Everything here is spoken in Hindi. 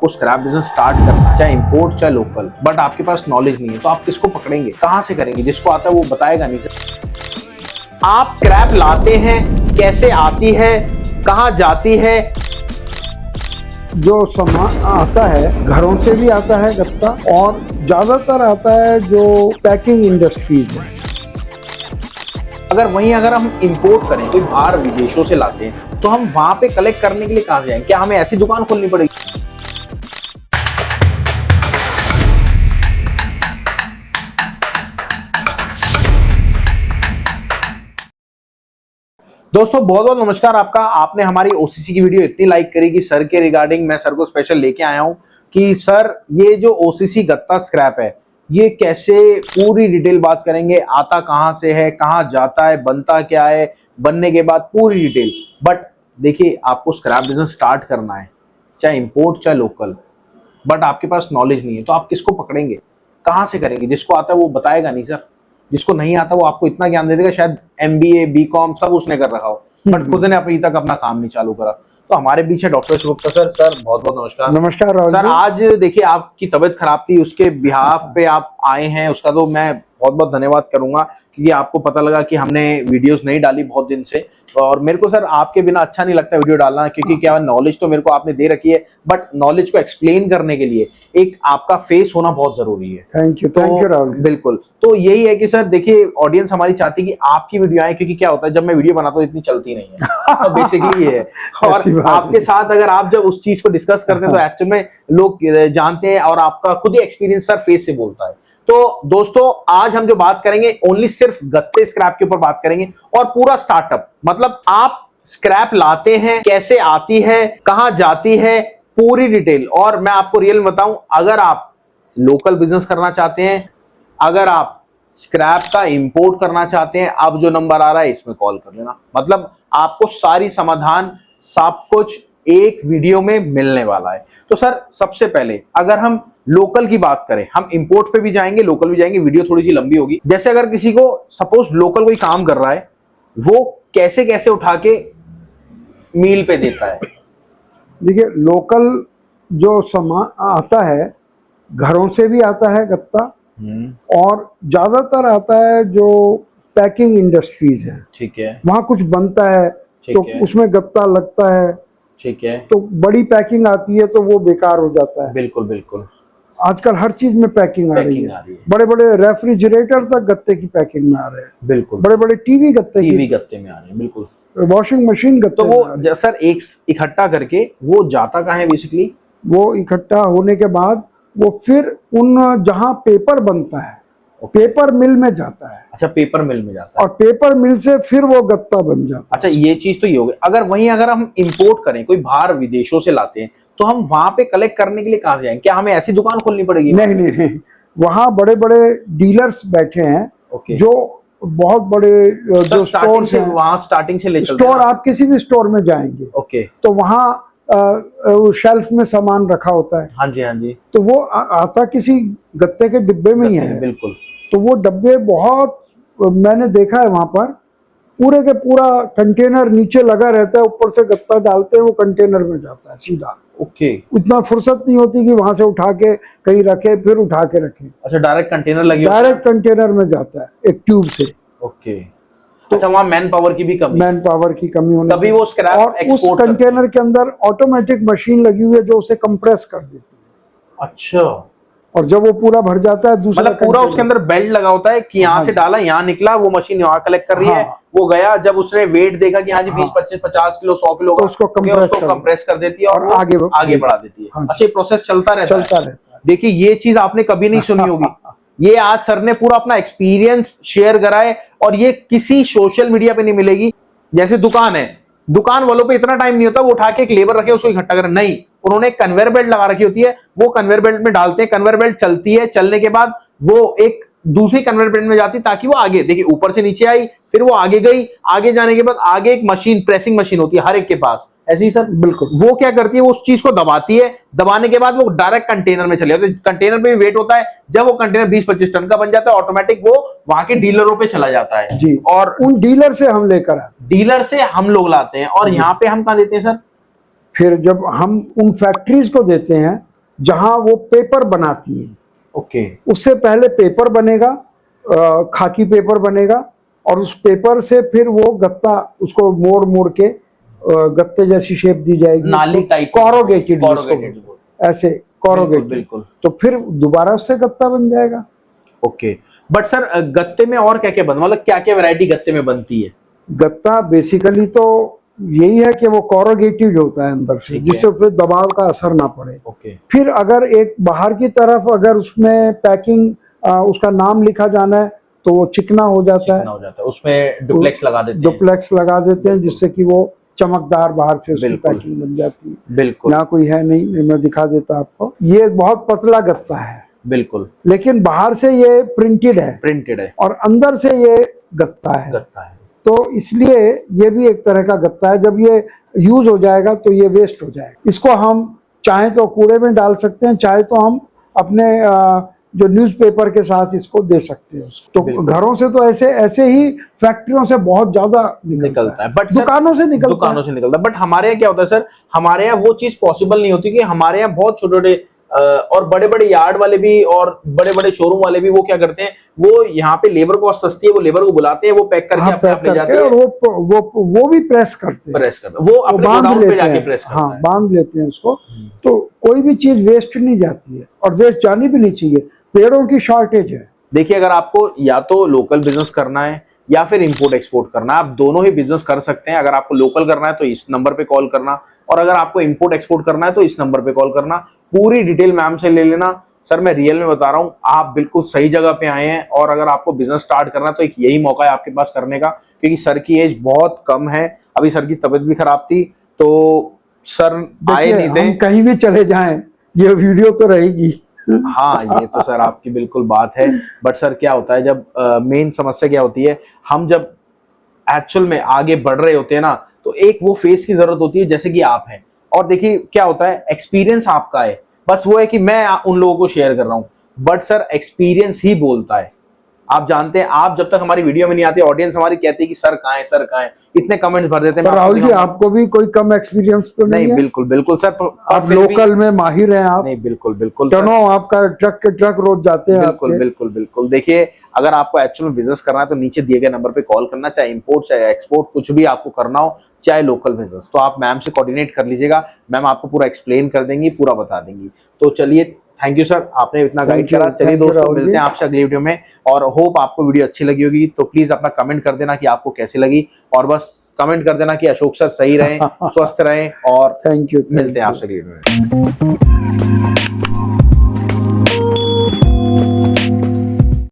को स्क्रैप बिजनेस स्टार्ट करना, चाहे इंपोर्ट चाहे लोकल, बट आपके पास नॉलेज नहीं है तो आप किसको पकड़ेंगे, कहां से करेंगे? जिसको आता है वो बताएगा नहीं सर। आप स्क्रैप लाते हैं, कैसे आती है, कहां जाती है? जो सामान आता है घरों से भी आता है गत्ता, और ज्यादातर आता है जो पैकिंग इंडस्ट्रीज है। अगर हम इंपोर्ट करें, कोई बाहर विदेशों से लाते हैं, तो हम वहां पे कलेक्ट करने के लिए कहां जाएंगे? क्या हमें ऐसी दुकान खोलनी पड़ेगी? दोस्तों बहुत बहुत नमस्कार आपका। आपने हमारी ओसीसी की वीडियो इतनी लाइक करी कि सर के रिगार्डिंग मैं सर को स्पेशल लेके आया हूं कि सर ये जो ओसीसी गत्ता स्क्रैप है ये कैसे, पूरी डिटेल बात करेंगे। आता कहां से है, कहां जाता है, बनता क्या है, बनने के बाद पूरी डिटेल। बट देखिए, आपको स्क्रैप बिजनेस स्टार्ट करना है, चाहे इंपोर्ट चाहे लोकल, बट आपके पास नॉलेज नहीं है तो आप किसको पकड़ेंगे, कहां से करेंगे? जिसको आता है वो बताएगा नहीं सर, जिसको नहीं आता वो आपको इतना ज्ञान दे देगा, शायद एमबीए बीकॉम सब उसने कर रखा हो बट खुद ने अभी तक अपना काम नहीं चालू करा। तो हमारे बीच है डॉक्टर गुप्ता सर। सर बहुत बहुत नमस्कार। नमस्कार राहुल सर, जी। आज देखिए आपकी तबीयत खराब थी, उसके बिहाफ पे आप आए हैं, उसका तो मैं बहुत बहुत धन्यवाद करूंगा क्योंकि आपको पता लगा कि हमने वीडियोस नहीं डाली बहुत दिन से, और मेरे को सर आपके बिना अच्छा नहीं लगता वीडियो डालना, क्योंकि क्या नॉलेज तो मेरे को आपने दे रखी है बट नॉलेज को एक्सप्लेन करने के लिए एक आपका फेस होना बहुत जरूरी है। Thank you Rahul. बिल्कुल, तो यही है कि सर देखिए, ऑडियंस हमारी चाहती है कि आपकी वीडियो आए, क्योंकि क्या होता है जब मैं वीडियो बनाता हूँ इतनी चलती नहीं है तो बेसिकली ये है। और आपके साथ अगर आप जब उस चीज को डिस्कस करते हैं तो एक्चुअल में लोग जानते हैं, और आपका खुद ही एक्सपीरियंस सर फेस से बोलता है। तो दोस्तों आज हम जो बात करेंगे ओनली सिर्फ गत्ते स्क्रैप के ऊपर बात करेंगे, और पूरा स्टार्टअप, मतलब आप स्क्रैप लाते हैं, कैसे आती है, कहां जाती है, पूरी डिटेल। और मैं आपको रियल बताऊं, अगर आप लोकल बिजनेस करना चाहते हैं, अगर आप स्क्रैप का इंपोर्ट करना चाहते हैं, अब जो नंबर आ रहा है इसमें कॉल कर लेना। मतलब आपको सारी समाधान, सब कुछ एक वीडियो में मिलने वाला है। तो सर सबसे पहले अगर हम लोकल की बात करें, हम इंपोर्ट पे भी जाएंगे लोकल भी जाएंगे, वीडियो थोड़ी सी लंबी होगी। जैसे अगर किसी को सपोज लोकल कोई काम कर रहा है, वो कैसे कैसे उठा के मील पे देता है? देखिए, लोकल जो सामान आता है घरों से भी आता है गत्ता, और ज्यादातर आता है जो पैकिंग इंडस्ट्रीज है। ठीक है। वहाँ कुछ बनता है तो उसमें गत्ता लगता है। ठीक है। तो बड़ी पैकिंग आती है तो वो बेकार हो जाता है। बिल्कुल बिल्कुल। आजकल हर चीज में पैकिंग आ रही है। बड़े बड़े रेफ्रिजरेटर तक गत्ते की पैकिंग में आ रहे हैं। बिल्कुल। बड़े बड़े टीवी गत्ते में आ रहे हैं। बिल्कुल। वॉशिंग मशीन गत्ते। तो वो सर एक इकट्ठा करके वो जाता कहाँ है बेसिकली? वो इकट्ठा होने के बाद वो फिर उन जहाँ पेपर बनता है, पेपर मिल में जाता है। अच्छा, पेपर मिल में जाता है, और पेपर मिल से फिर वो गत्ता बन जाता है। अच्छा, ये चीज तो ये हो गई। अगर हम इंपोर्ट करें, कोई बाहर विदेशों से लाते हैं, तो हम वहां पे कलेक्ट करने के लिए कहां जाएंगे? क्या हमें ऐसी दुकान खोलनी पड़ेगी? नहीं, वहाँ बड़े बड़े डीलर्स बैठे हैं जो बहुत बड़े जो स्टोर हैं, वहाँ स्टार्टिंग से ले स्टोर, आप किसी भी स्टोर में जाएंगे ओके, तो वहाँ शेल्फ में सामान रखा होता है। हाँ जी हाँ जी। तो वो आता किसी गत्ते के डिब्बे में ही है। बिल्कुल। तो वो डब्बे बहुत, मैंने देखा है वहां पर पूरे के पूरा कंटेनर नीचे लगा रहता है, ऊपर से गत्ता डालते हैं, वो कंटेनर में जाता है सीधा। ओके। उतना फुर्सत नहीं होती कि वहां से उठा के कहीं रखे फिर उठा के रखे। अच्छा, डायरेक्ट कंटेनर लगे? डायरेक्ट कंटेनर में जाता है एक ट्यूब से। ओके। तो अच्छा, वहाँ मैन पावर की भी कमी होने तभी वो स्क्रैप और उस कंटेनर के अंदर ऑटोमेटिक मशीन लगी हुई है जो उसे कंप्रेस कर देती है। अच्छा। और जब वो पूरा भर जाता है, दूसरा मतलब पूरा उसके अंदर बेल्ट लगा होता है कि यहाँ से डाला, यहाँ निकला, वो मशीन यहाँ कलेक्ट कर रही है, वो गया, जब उसने वेट देखा कि हाँ जी 20 25 50 किलो 100 किलो तो उसको कंप्रेस कर देती है और आगे बढ़ा देती है। अच्छा, ये प्रोसेस चलता रहता है। देखिए, ये चीज आपने कभी नहीं सुनी होगी, ये आज सर ने पूरा अपना एक्सपीरियंस शेयर करा है, और ये किसी सोशल मीडिया पे नहीं मिलेगी। जैसे दुकान है, दुकान वालों पे इतना टाइम नहीं होता वो उठा के एक लेबर रखे उसको इकट्ठा करें, नहीं, उन्होंने एक कन्वेयर बेल्ट लगा रखी होती है, वो कन्वेयर बेल्ट में डालते हैं, कन्वेयर बेल्ट चलती है, चलने के बाद वो एक दूसरी कन्वेयर बेल्ट में जाती ताकि वो आगे, देखिए ऊपर से नीचे आई, फिर वो आगे गई, आगे जाने के बाद आगे एक मशीन, प्रेसिंग मशीन होती है हर एक के पास, ऐसे ही सर? बिल्कुल। वो क्या करती है, वो उस चीज को दबाती है, दबाने के बाद वो डायरेक्ट कंटेनर में चले जाते हैं। कंटेनर पे भी वेट होता है, जब वो कंटेनर 20-25 टन का बन जाता है, ऑटोमेटिक वो वहां के डीलरों पे चला जाता है जी, और उन डीलर से हम लेकर आते हैं, डीलर से हम लोग लाते हैं, और यहाँ पे हम कहाँ देते हैं सर? फिर जब हम उन फैक्ट्रीज को देते हैं जहां वो पेपर बनाती है। ओके। उससे पहले पेपर बनेगा, खाकी पेपर बनेगा, और उस पेपर से फिर वो गत्ता उसको मोड़ मोड़ के गत्ते जैसी शेप दी जाएगी, नाली टाइप, कोरोगेटेड, ऐसे कोरोगेटेड, बिल्कुल। तो फिर दोबारा उससे गत्ता बन जाएगा। ओके। बट सर गत्ते में और क्या क्या बनता, मतलब क्या क्या वैरायटी गत्ते में बनती है? गत्ता बेसिकली तो यही है कि वो कोरोगेटेड होता है अंदर से, जिससे उस पर दबाव का असर ना पड़े। ओके। फिर अगर एक बाहर की तरफ अगर उसमें पैकिंग उसका नाम लिखा जाना है तो वो चिकना हो जाता है, उसमें डुप्लेक्स लगा देते हैं। डुप्लेक्स लगा देते हैं, जिससे कि वो चमकदार बाहर से उसकी पैकिंग बन जाती है। बिल्कुल। यहाँ कोई है नहीं, मैं दिखा देता आपको। ये एक बहुत पतला गत्ता है, बिल्कुल, लेकिन बाहर से ये प्रिंटेड है और अंदर से ये गत्ता है। तो इसलिए ये भी एक तरह का गत्ता है। जब ये यूज हो जाएगा तो ये वेस्ट हो जाएगा। इसको हम चाहे तो कूड़े में डाल सकते हैं, चाहे तो हम अपने जो न्यूज़पेपर के साथ इसको दे सकते हैं। तो घरों से तो ऐसे ही फैक्ट्रियों से बहुत ज्यादा निकलता है, बट दुकानों से निकलता है। बट हमारे यहाँ क्या होता है सर, हमारे यहाँ वो चीज पॉसिबल नहीं होती कि हमारे यहाँ बहुत छोटे छोटे और बड़े बड़े यार्ड वाले भी और बड़े बड़े शोरूम वाले भी वो क्या करते हैं, वो यहाँ पे लेबर कॉस्ट सस्ती है, वो लेबर को बुलाते हैं, वो पैक करके अपने आप ले जाते हैं, और वो भी प्रेस करते हैं, वो अपने गोडाउन पे जाके प्रेस करते हैं। हाँ, बांध लेते हैं उसको। तो कोई भी चीज वेस्ट नहीं जाती है, और वेस्ट जानी भी नहीं चाहिए। पेड़ों की शॉर्टेज है। देखिए, अगर आपको या तो लोकल बिजनेस करना है या फिर इंपोर्ट एक्सपोर्ट करना है, आप दोनों ही बिजनेस कर सकते हैं। अगर आपको लोकल करना है तो इस नंबर पे कॉल करना, और अगर आपको इंपोर्ट एक्सपोर्ट करना है तो इस नंबर पे कॉल करना। पूरी डिटेल मैम से ले लेना। सर मैं रियल में बता रहा हूँ, आप बिल्कुल सही जगह पे आए हैं, और अगर आपको बिजनेस स्टार्ट करना है तो एक यही मौका है आपके पास करने का, क्योंकि सर की एज बहुत कम है। अभी सर की तबीयत भी खराब थी, तो सर आए नहीं थे। हम कहीं भी चले जाएं ये वीडियो तो रहेगी। हाँ, ये तो सर आपकी बिल्कुल बात है। बट सर क्या होता है, जब मेन समस्या क्या होती है, हम जब एक्चुअल में आगे बढ़ रहे होते हैं ना, तो एक वो फेस की जरूरत होती है, जैसे कि आप हैं। और देखिए क्या होता है, एक्सपीरियंस आपका है, बस वो है कि मैं उन लोगों को शेयर कर रहा हूँ। बट सर एक्सपीरियंस ही बोलता है। आप जानते हैं, आप जब तक हमारी वीडियो में नहीं आती, ऑडियंस हमारी कहती है कि सर कहाँ है, सर कहाँ है, इतने कमेंट्स भर देते हैं। राहुल जी, आपको भी कोई कम एक्सपीरियंस तो नहीं है? बिल्कुल बिल्कुल सर, आप लोकल में माहिर हैं। आप नहीं, बिल्कुल बिल्कुल, टनों आपका ट्रक के ट्रक रोज जाते हैं। बिल्कुल बिल्कुल बिल्कुल। देखिए, अगर आपको एक्चुअल में बिजनेस करना है तो नीचे दिए गए नंबर पे कॉल करना, चाहे इंपोर्ट चाहे एक्सपोर्ट, कुछ भी आपको करना हो, चाहे लोकल बिजनेस, तो आप मैम से कोऑर्डिनेट कर लीजिएगा। मैम आपको पूरा एक्सप्लेन कर देंगी, पूरा बता देंगी। तो चलिए, थैंक यू सर, आपने इतना गाइड करा। चलिए दोस्तों, मिलते हैं आपसे अगली वीडियो में, और होप आपको वीडियो अच्छी लगी होगी। तो प्लीज अपना कमेंट कर देना कि आपको कैसी लगी, और बस कमेंट कर देना कि अशोक सर सही रहें, स्वस्थ रहें, और थैंक यू। मिलते हैं आपसे अगली वीडियो में।